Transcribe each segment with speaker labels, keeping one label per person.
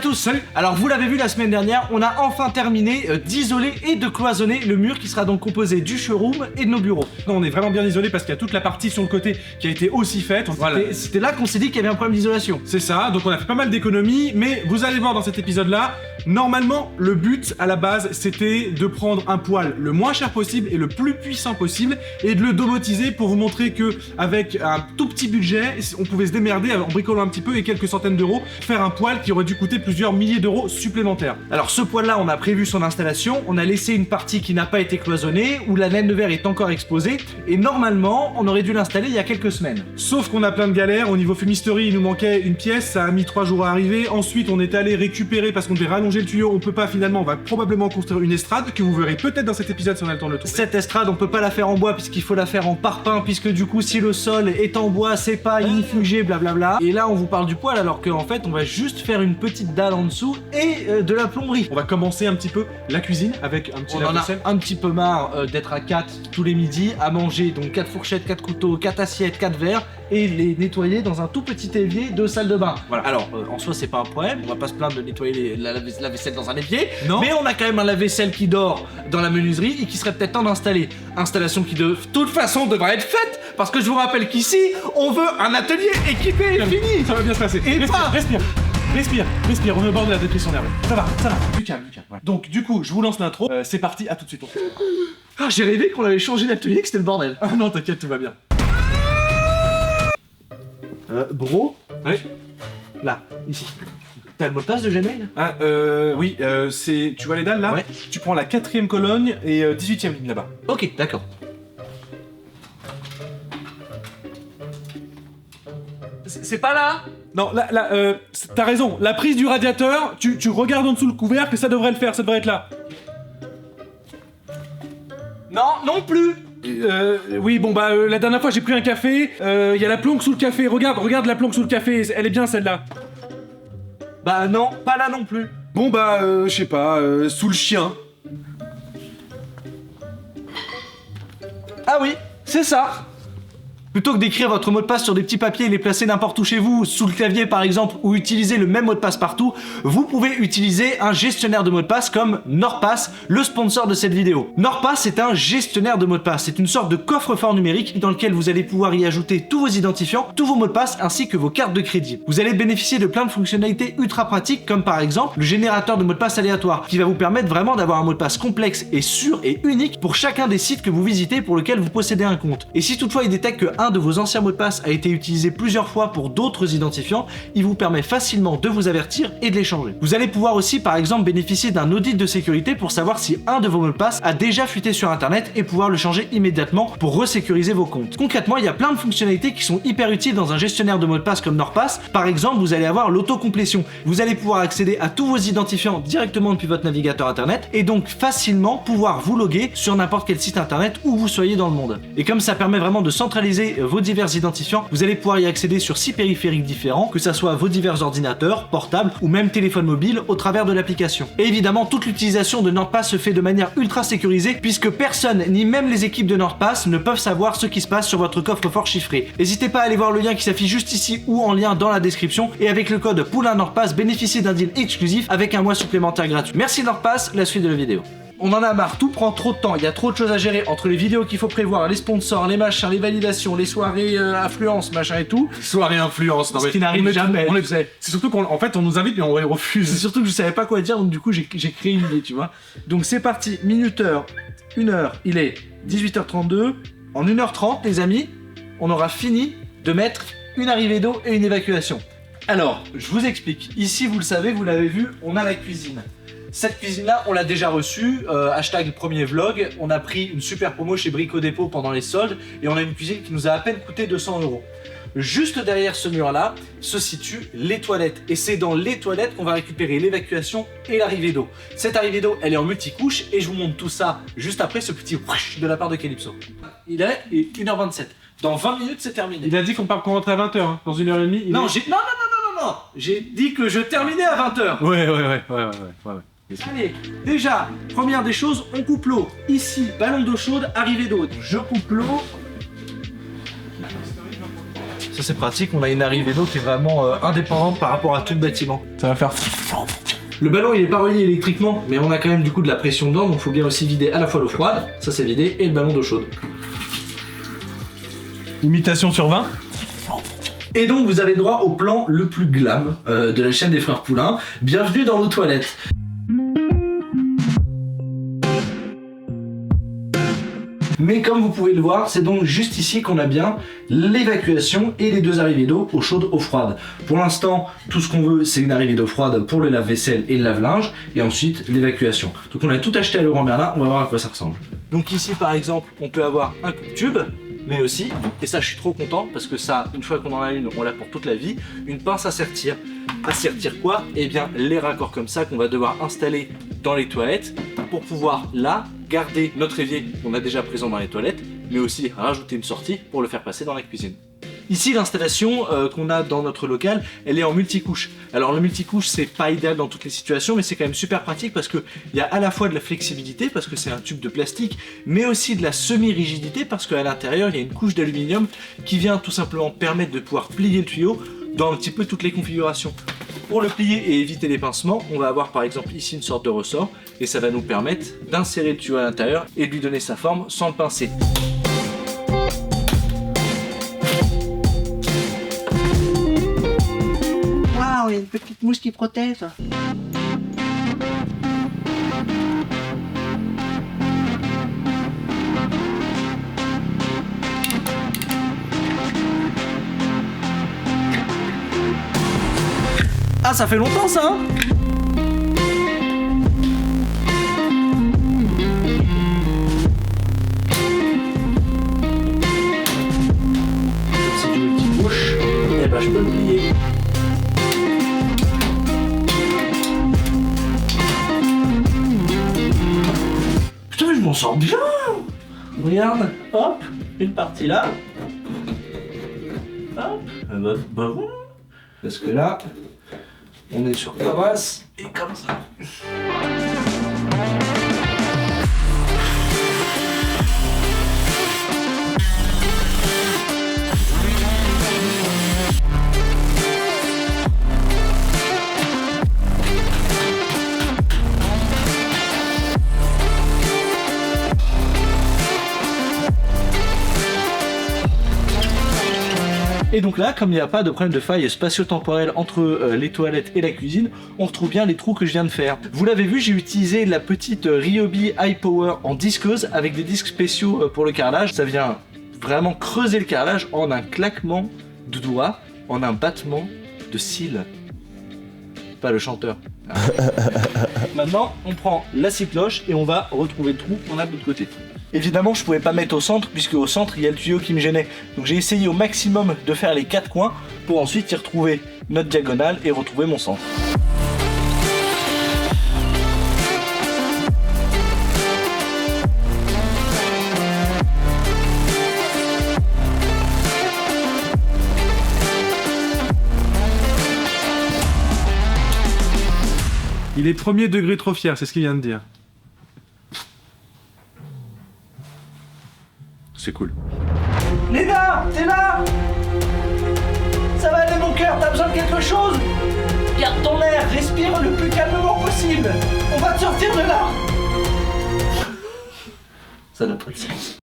Speaker 1: tous. Salut. Alors vous l'avez vu la semaine dernière, on a enfin terminé d'isoler et de cloisonner le mur qui sera donc composé du showroom et de nos bureaux.
Speaker 2: Non, on est vraiment bien isolé parce qu'il y a toute la partie sur le côté qui a été aussi faite.
Speaker 1: Voilà. C'était là qu'on s'est dit qu'il y avait un problème d'isolation.
Speaker 2: C'est ça, donc on a fait pas mal d'économies, mais vous allez voir dans cet épisode-là, normalement, le but à la base, c'était de prendre un poêle le moins cher possible et le plus puissant possible et de le domotiser pour vous montrer que avec un tout petit budget, on pouvait se démerder en bricolant un petit peu et quelques centaines d'euros, faire un poêle qui aurait dû coûter plusieurs milliers d'euros supplémentaires.
Speaker 1: Alors ce poêle-là, on a prévu son installation, on a laissé une partie qui n'a pas été cloisonnée, où la laine de verre est encore exposée, et normalement, on aurait dû l'installer il y a quelques semaines.
Speaker 2: Sauf qu'on a plein de galères, au niveau fumisterie, il nous manquait une pièce, ça a mis 3 jours à arriver, ensuite on est allé récupérer parce qu'on devait rallonger le tuyau, on peut pas finalement, on va probablement construire une estrade que vous verrez peut-être dans cet épisode si on a le temps de le tourner.
Speaker 1: Cette estrade, on peut pas la faire en bois puisqu'il faut la faire en parpaing, puisque du coup si le sol est en bois, c'est pas inifugé, blablabla. Et là on vous parle du poêle alors qu'en fait on va juste faire une petite dalle en dessous et de la plomberie.
Speaker 2: On va commencer un petit peu la cuisine avec un petit lave-vaisselle.
Speaker 1: On en a un petit peu marre d'être à 4 tous les midis à manger, donc 4 fourchettes, 4 couteaux, 4 assiettes, 4 verres et les nettoyer dans un tout petit évier de salle de bain. Voilà. Alors en soi c'est pas un problème, on va pas se plaindre de nettoyer la vaisselle dans un évier, non. Mais on a quand même un lave-vaisselle qui dort dans la menuiserie et qui serait peut-être temps d'installer. Installation qui de toute façon devrait être faite parce que je vous rappelle qu'ici on veut un atelier équipé et fini.
Speaker 2: Ça va bien se passer.
Speaker 1: Et
Speaker 2: Respire, on est au bord de la dépression nerveuse. Ça va, du calme. Ouais. Donc du coup, je vous lance l'intro, c'est parti, à tout de suite.
Speaker 1: Ah, j'ai rêvé qu'on avait changé d'atelier, que c'était le bordel.
Speaker 2: Ah non, t'inquiète, tout va bien.
Speaker 1: Bro.
Speaker 2: Ouais.
Speaker 1: Là, ici. T'as le mot de passe de Gmail?
Speaker 2: Ah, oui, c'est... Tu vois les dalles, là?
Speaker 1: Ouais.
Speaker 2: Tu prends la 4ème colonne et 18ème ligne, là-bas.
Speaker 1: Ok, d'accord. C'est pas là?
Speaker 2: Non, là, t'as raison, la prise du radiateur, tu regardes en dessous le couvercle, ça devrait le faire, ça devrait être là.
Speaker 1: Non plus.
Speaker 2: Oui, bon bah, la dernière fois j'ai pris un café, il y a la planque sous le café, regarde la planque sous le café, elle est bien celle-là.
Speaker 1: Bah non, pas là non plus.
Speaker 2: Bon bah, je sais pas, sous le chien.
Speaker 1: Ah oui, c'est ça. Plutôt que d'écrire votre mot de passe sur des petits papiers et les placer n'importe où chez vous, sous le clavier par exemple, ou utiliser le même mot de passe partout, vous pouvez utiliser un gestionnaire de mots de passe comme NordPass, le sponsor de cette vidéo. NordPass est un gestionnaire de mots de passe, c'est une sorte de coffre-fort numérique dans lequel vous allez pouvoir y ajouter tous vos identifiants, tous vos mots de passe ainsi que vos cartes de crédit. Vous allez bénéficier de plein de fonctionnalités ultra pratiques comme par exemple le générateur de mots de passe aléatoire qui va vous permettre vraiment d'avoir un mot de passe complexe et sûr et unique pour chacun des sites que vous visitez pour lequel vous possédez un compte. Et si toutefois il détecte que un de vos anciens mots de passe a été utilisé plusieurs fois pour d'autres identifiants, il vous permet facilement de vous avertir et de les changer. Vous allez pouvoir aussi par exemple bénéficier d'un audit de sécurité pour savoir si un de vos mots de passe a déjà fuité sur internet et pouvoir le changer immédiatement pour resécuriser vos comptes. Concrètement, il y a plein de fonctionnalités qui sont hyper utiles dans un gestionnaire de mots de passe comme NordPass. Par exemple, vous allez avoir l'autocomplétion. Vous allez pouvoir accéder à tous vos identifiants directement depuis votre navigateur internet et donc facilement pouvoir vous loguer sur n'importe quel site internet où vous soyez dans le monde. Et comme ça permet vraiment de centraliser vos divers identifiants, vous allez pouvoir y accéder sur 6 périphériques différents, que ça soit vos divers ordinateurs, portables ou même téléphones mobiles au travers de l'application. Et évidemment, toute l'utilisation de NordPass se fait de manière ultra sécurisée puisque personne, ni même les équipes de NordPass, ne peuvent savoir ce qui se passe sur votre coffre-fort chiffré. N'hésitez pas à aller voir le lien qui s'affiche juste ici ou en lien dans la description et avec le code POULIN NordPass, bénéficiez d'un deal exclusif avec un mois supplémentaire gratuit. Merci NordPass, la suite de la vidéo. On en a marre, tout prend trop de temps, il y a trop de choses à gérer entre les vidéos qu'il faut prévoir, les sponsors, les machins, les validations, les soirées influence, machin et tout.
Speaker 2: Soirée influence, non mais...
Speaker 1: Ce qui n'arrive jamais.
Speaker 2: C'est surtout qu'en fait on nous invite mais on refuse.
Speaker 1: C'est surtout que je savais pas quoi dire donc du coup j'ai créé une idée, tu vois. Donc c'est parti, minuteur, 1h, il est 18h32. En 1h30 les amis, on aura fini de mettre une arrivée d'eau et une évacuation. Alors, je vous explique. Ici vous le savez, vous l'avez vu, on a la cuisine. Cette cuisine-là, on l'a déjà reçue, hashtag premier vlog, on a pris une super promo chez Brico Dépôt pendant les soldes et on a une cuisine qui nous a à peine coûté 200 €. Juste derrière ce mur-là se situent les toilettes et c'est dans les toilettes qu'on va récupérer l'évacuation et l'arrivée d'eau. Cette arrivée d'eau, elle est en multicouche et je vous montre tout ça juste après ce petit whoosh de la part de Calypso. Il est 1h27. Dans 20 minutes, c'est terminé.
Speaker 2: Il a dit qu'on rentrait à 20h, hein. Dans 1h30.
Speaker 1: Non, non, j'ai dit que je terminais à 20h.
Speaker 2: Ouais.
Speaker 1: Allez, déjà, première des choses, on coupe l'eau. Ici, ballon d'eau chaude, arrivée d'eau. Je coupe l'eau. Ça c'est pratique, on a une arrivée d'eau qui est vraiment indépendante par rapport à tout le bâtiment.
Speaker 2: Ça va faire...
Speaker 1: Le ballon il est pas relié électriquement, mais on a quand même du coup de la pression dedans, donc il faut bien aussi vider à la fois l'eau froide, ça c'est vidé, et le ballon d'eau chaude.
Speaker 2: Imitation sur 20.
Speaker 1: Et donc vous avez droit au plan le plus glam de la chaîne des frères Poulain. Bienvenue dans nos toilettes. Mais comme vous pouvez le voir, c'est donc juste ici qu'on a bien l'évacuation et les deux arrivées d'eau, eau chaude, eau froide. Pour l'instant, tout ce qu'on veut, c'est une arrivée d'eau froide pour le lave-vaisselle et le lave-linge, et ensuite l'évacuation. Donc on a tout acheté à Leroy Merlin, on va voir à quoi ça ressemble. Donc ici par exemple, on peut avoir un coupe-tube, mais aussi, et ça je suis trop content, parce que ça, une fois qu'on en a une, on l'a pour toute la vie, une pince à sertir. À sertir quoi? Eh bien les raccords comme ça qu'on va devoir installer dans les toilettes pour pouvoir là garder notre évier qu'on a déjà présent dans les toilettes, mais aussi rajouter une sortie pour le faire passer dans la cuisine. Ici l'installation qu'on a dans notre local, elle est en multicouche. Alors le multicouche c'est pas idéal dans toutes les situations, mais c'est quand même super pratique parce que il y a à la fois de la flexibilité parce que c'est un tube de plastique, mais aussi de la semi-rigidité parce qu'à l'intérieur il y a une couche d'aluminium qui vient tout simplement permettre de pouvoir plier le tuyau dans un petit peu toutes les configurations. Pour le plier et éviter les pincements, on va avoir par exemple ici une sorte de ressort et ça va nous permettre d'insérer le tuyau à l'intérieur et de lui donner sa forme sans le pincer.
Speaker 3: Waouh, il y a une petite mousse qui protège.
Speaker 1: Ah, ça fait longtemps ça hein. C'est une petite bouche, et bah je peux le plier. Putain mais je m'en sors bien. Regarde, hop, une partie là. Hop, bah bon. Parce que là, on est sur terrasse et comme ça. Et donc là, comme il n'y a pas de problème de faille spatio-temporelle entre les toilettes et la cuisine, on retrouve bien les trous que je viens de faire. Vous l'avez vu, j'ai utilisé la petite Ryobi High Power en disqueuse avec des disques spéciaux pour le carrelage. Ça vient vraiment creuser le carrelage en un claquement de doigts, en un battement de cils. Pas le chanteur. Maintenant, on prend la scie cloche et on va retrouver le trou qu'on a de l'autre côté. Évidemment, je pouvais pas mettre au centre puisque au centre il y a le tuyau qui me gênait. Donc j'ai essayé au maximum de faire les 4 coins pour ensuite y retrouver notre diagonale et retrouver mon centre.
Speaker 2: Il est premier degré trop fier, c'est ce qu'il vient de dire. C'est cool.
Speaker 1: Léna, t'es là? Ça va aller mon cœur, t'as besoin de quelque chose? Garde ton air, respire le plus calmement possible. On va te sortir de là. Ça n'a pas de sens.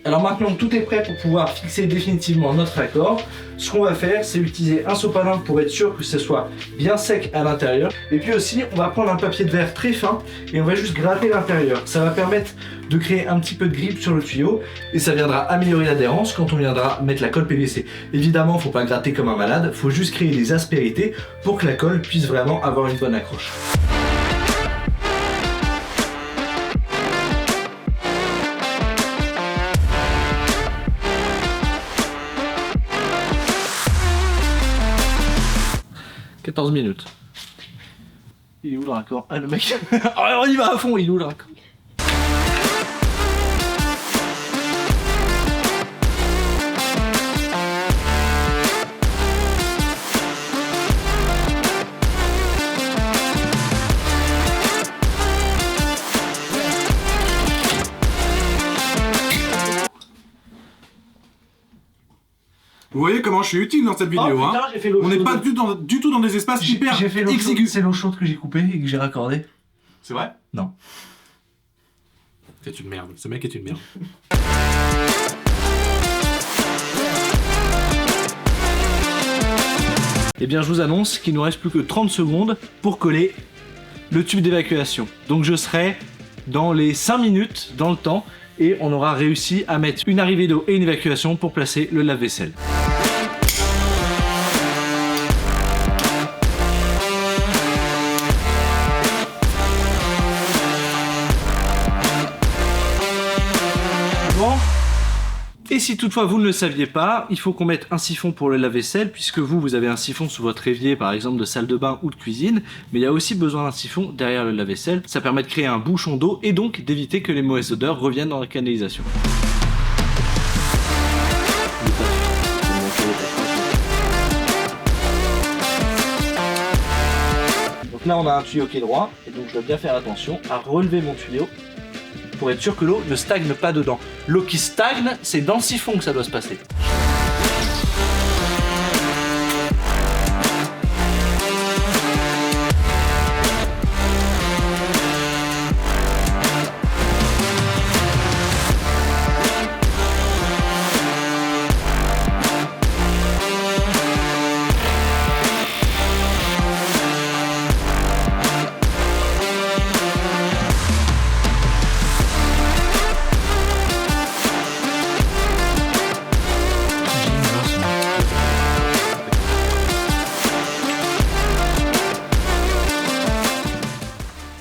Speaker 1: Alors maintenant que tout est prêt pour pouvoir fixer définitivement notre raccord, ce qu'on va faire c'est utiliser un sopalin pour être sûr que ce soit bien sec à l'intérieur. Et puis aussi on va prendre un papier de verre très fin et on va juste gratter l'intérieur. Ça va permettre de créer un petit peu de grippe sur le tuyau et ça viendra améliorer l'adhérence quand on viendra mettre la colle PVC. Évidemment faut pas gratter comme un malade, faut juste créer des aspérités pour que la colle puisse vraiment avoir une bonne accroche. « 14 minutes. Il est où le raccord? Ah le mec. Alors il va à fond, il est où le raccord?
Speaker 2: Vous voyez comment je suis utile dans cette vidéo,
Speaker 1: Oh,
Speaker 2: hein.
Speaker 1: putain, j'ai fait l'eau
Speaker 2: On n'est
Speaker 1: chaude.
Speaker 2: pas du tout dans des espaces hyper
Speaker 1: J'ai fait l'eau chaude.
Speaker 2: exigus.
Speaker 1: C'est l'eau chaude que j'ai coupée et que j'ai raccordée.
Speaker 2: C'est vrai?
Speaker 1: Non.
Speaker 2: C'est une merde. Ce mec est une merde.
Speaker 1: Eh bien, je vous annonce qu'il nous reste plus que 30 secondes pour coller le tube d'évacuation. Donc je serai dans les 5 minutes dans le temps et on aura réussi à mettre une arrivée d'eau et une évacuation pour placer le lave-vaisselle. Bon. Et si toutefois vous ne le saviez pas, il faut qu'on mette un siphon pour le lave-vaisselle, puisque vous avez un siphon sous votre évier, par exemple de salle de bain ou de cuisine, mais il y a aussi besoin d'un siphon derrière le lave-vaisselle. Ça permet de créer un bouchon d'eau et donc d'éviter que les mauvaises odeurs reviennent dans la canalisation. Donc là on a un tuyau qui est droit, et donc je dois bien faire attention à relever mon tuyau pour être sûr que l'eau ne stagne pas dedans. L'eau qui stagne, c'est dans le siphon que ça doit se passer.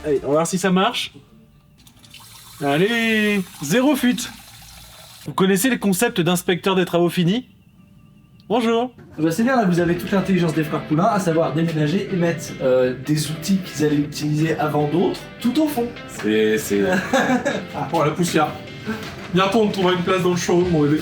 Speaker 2: Allez, on va voir si ça marche. Allez, zéro fuite. Vous connaissez le concept d'inspecteur des travaux finis? Bonjour.
Speaker 1: Bah c'est bien, là vous avez toute l'intelligence des frères Poulain, à savoir déménager et mettre des outils qu'ils allaient utiliser avant d'autres tout au fond.
Speaker 2: C'est... Oh, la poussière. Bientôt on trouvera une place dans le showroom, mon bébé.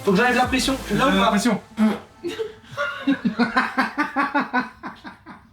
Speaker 1: Faut que j'enlève la pression. Je suis là ou pas
Speaker 2: L'impression.